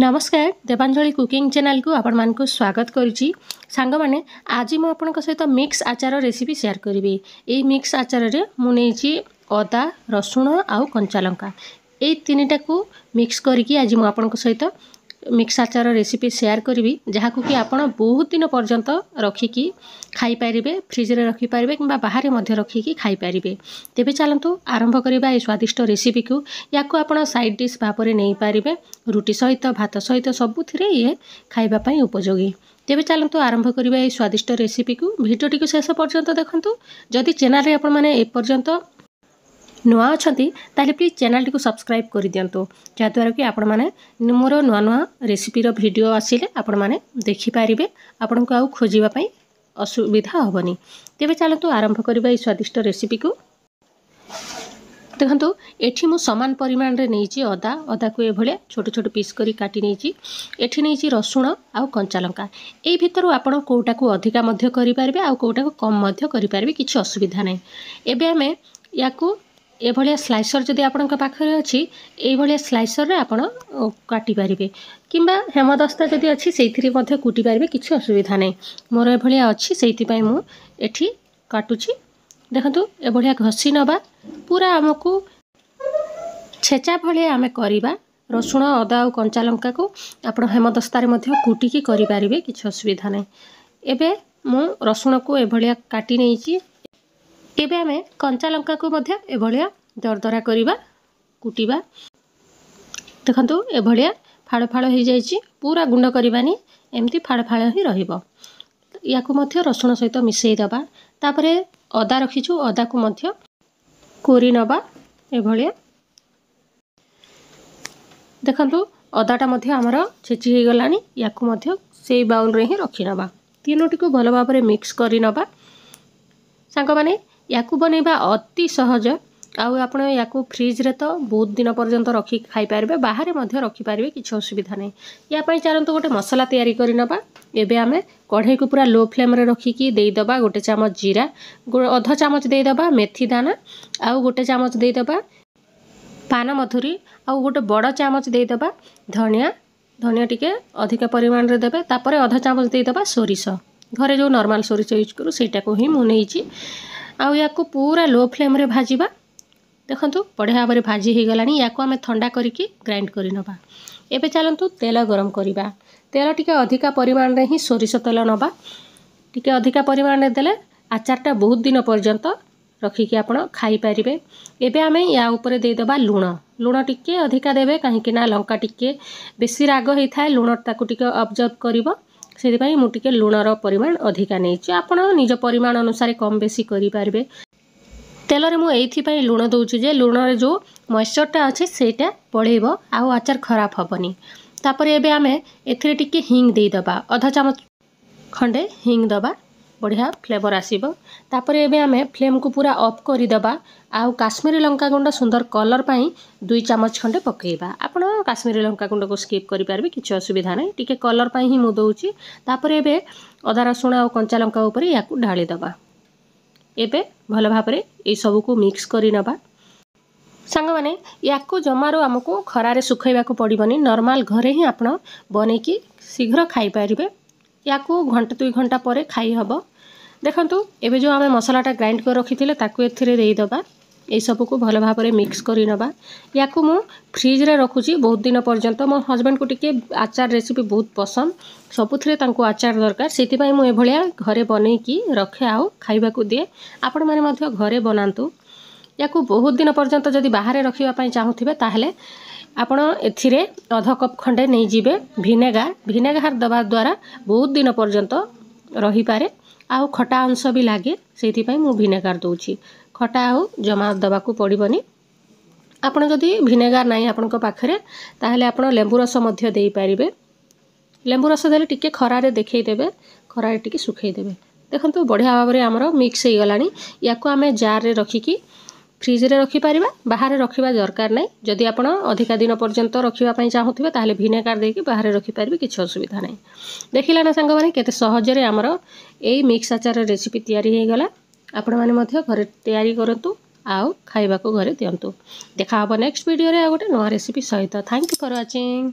नमस्कार Devanjali cooking channel को आपण मान को स्वागत करुच्ची। सांग माने आज मु आपण सहित मिक्स आचार रेसिपी शेयर करी। ये मिक्स आचार रे मु नेछि अदा रसुण आउ कंचा लंका ए तीनटा को मिक्स करके आज मु आपण सहित मिक्स आचार रेसिपी शेयर करी, जहाँ को कि आपण बहुत दिन पर्यंत रखिकी खाई पारिबे, फ्रिज रे रखी पारिबे किंबा बाहर मध्य रखिकी खाई पारिबे। तेबे चलंतु आरंभ करिबा ए स्वादिष्ट रेसिपी को। याको आपण साइड डिश भापरे नै पारिबे, रुटी सहित भात सहित सबुथिरे ये खाइबा पई उपयोगी। तेबे चलंतु आरंभ करिबा ए स्वादिष्ट रेसिपी को। भिडियोटी को शेष पर्यंत देखंतु। जदि चैनल रे आपण माने ए पर्यंत नुआ अच्छी ताले प्लीज चैनल टी को सब्सक्राइब कर दिंतु, जहाँद्वारा कि आपण मैंने मोर नुआ नुआ रेसिपी वीडियो आसिले आपण मैंने देखिपारे, आपण को आउ खोजापी असुविधा हेनी। तेबे चलतु आरंभ करबा स्वादिष्ट रेसिपी को। देखो एठी मु समान परिमाण रे नहीं अदा को ये छोट छोट पीस करी काटी नहीं। एठी नहीं रसुण आउ कंचा लंका। ए भितर आपण कोटा को अधिका मध्य करि पारबे आउ कोटा को कम मध्य करि पारबे, किछि असुविधा नै। एबे हमें याकू ए भलिया स्लाइसर जदि आपनका पाखरे अछि, ए भलिया स्लाइसर रे आपण काटी पारिबे किंबा हेमदस्ता जदि अछि सेइथिरे मध्ये कुटी पारिबे, किछि असुविधा नै। मोर ए भलिया अछि सेइति पई मु एठी काटुछि। देखंतु ए भलिया घसी नबा, पूरा हमकु छेचा भलिया आमे करिबा। रसुण अदा और कंचा लंका को आपण हेमदस्ता रे मध्ये कुटी की करि पारिबे, किछि असुविधा नै। एबे मु रसुण को ए भलिया काटी नैछि। एबे आमे कंचा लंका को मध्य ए भलिया दरदरा करिबा, कुटिबा। देखंतु ए भलिया फाड़ फाड़ हो जाइछि, पूरा गुंड करबानी, एमती फाड़ फाड़ ही रहिबो। याकू मध्य रसुण सहित मिसई दबा। तापरे अदा रखिछु, अदा को मध्य कोरी नबा ए भलिया। देखंतु अदाटा मध्य हमर छेची हे गलानी। याकू मध्य सेई बाउल रे ही रखि नबा। तीनोटी को भलो भाबरे मिक्स करि नबा। सांग माने याकू बनैबा अति सहज। आउ आपण याकू फ्रिज रे तो बहुत दिन पर्यंत रखी खाई पारबे, बाहर मध्य रखी पारबे, किछि असुविधा नै। या पई चलंतु गोटे मसला तयारी करि नबा। एबे आमे कढ़ई को पूरा लो फ्लेम रे रखिकी देई दबा। गोटे चामच जीरा, आधा चामच देई दबा मेथी दाना, आउ गोटे चामच देई दबा पान मधुरी, आउ गोटे बड़ चामच देई दबा धनिया। धनिया टिके अधिक परिमाण रे देबे। तापरे आधा चामच देई दबा सोरिष, घरे जो नॉर्मल सोरिष यूज करू सेटा को ही मु नेइची। आउ याकू पूरा लो फ्लेम रे भाजीबा। देखंतु बढ़िया भाव भाजी हो गलानी। याकू आमे ठंडा करिकी ग्राइंड करि नबा। एबे चलंतु तेल गरम करिबा। तेल टिके अधिका परिमाण रे ही सोरिष तेल नबा। टिके अधिका परिमाण रे देले आचारटा बहुत दिन पर्यंत रखिकी आपण खाई पारिबे। एबे आमे या ऊपर दे दबा लूण। लूण टिके अधिका देबे, काहे कि ना लंका टिके बेसी राग होई थाए, लूण ताकू टिके ऑब्जर्व करिवो। से मु टिके लूणर परिमाण अधिका नहीं। आपण निज परिमाण अनुसार कम बेसी करि पारबे। तेल रे मु एइथि लूण दउछि जे लूण रे जो मॉइस्चरटा अछि सेटा पळेइबो, आउ आचार खराब हबनी। तापरे एबे आमे एथिरे टिके हिंग देई दबा। आधा चामच खंडे हिंग दबा, बढ़िया फ्लेवर आसीबो। तापरे एबे आमे फ्लेम को पूरा ऑफ करि दबा। आउ काश्मीरी लंका गुंड सुंदर कलर पाई 2 चामच खंडे पकेइबा। आपण काश्मीरी लंका गुंड को स्किप करि पारबे, किछि असुविधा नै। टिके कलर पाई ही मु दउछि। तापरे एबे अदा रसुण और कंचा लंका ऊपर याकू ढाली दबा। एबे भलो भाबरे ए सब को मिक्स करि नबा। सांग माने याकू जमारो हमको खरारे सुखैबा को पड़िबनी। नॉर्मल घरे ही आपण बनेकी शीघ्र खाई पारिबे। याकू घंटा 2 घंटा परे खाई हबो। देखंतु एबे जो आमे मसलाटा ग्राइंड कर रखिथिले ताकू एथिरे देई दबा। ए सब को भलो भाबरे मिक्स करि नबा। याकू मु फ्रिज रे रखुची बहुत दिन पर्यंत। मो हस्बैंड को टिके आचार रेसिपी बहुत पसंद, सबुथिरे तांको आचार दरकार। सेति पई मु ए भलिया घरे बनै की रखे आउ खाइबा को दिए। आपण माने मध्य घरे बनांतु। याकू बहुत दिन पर्यंत जदि बाहर रखिबा पई चाहुथिबे ताहले आपण एथिरे आधा कप खंडे नै जिबे विनेगार। विनेगार दबा द्वारा बहुत दिन पर्यंत रही पारे, आउ खटा अंश भी लागे। सेति पई मु विनेगार दउछि। खटा आउ जमा दबा को पड़िबनी। आपण जदि विनेगार नाही आपणको पाखरे ताहले आपण लेंबू रस मध्य देई पारिबे। लेंबू रस देले टिके खरारे देखै देबे, खरारे टिके सुखै देबे। देखंतु बढ़िया भाबरे हमरो मिक्स हे गलानी। याकू आमे जार रे रखिकी फ्रिज रे रखि पारिबा, बाहर रखिबा दरकार नै। जदि आपण अधिका दिन पर्यंत रखिबा पई चाहुथिबे ताहले विनेगार देकी बाहर रखि पारिबे, किछि असुविधा नै। देखिला ना संग माने केते सहज रे हमरो एई मिक्स आचार रेसिपी तयारी हे गला। आपण माने मध्य घरे तयारी करंतु, आउ खाइबा को घरे दियंतु। देखा हबो नेक्स्ट वीडियो रे आ गोटे नवा रेसिपी सहित। Thank you for watching.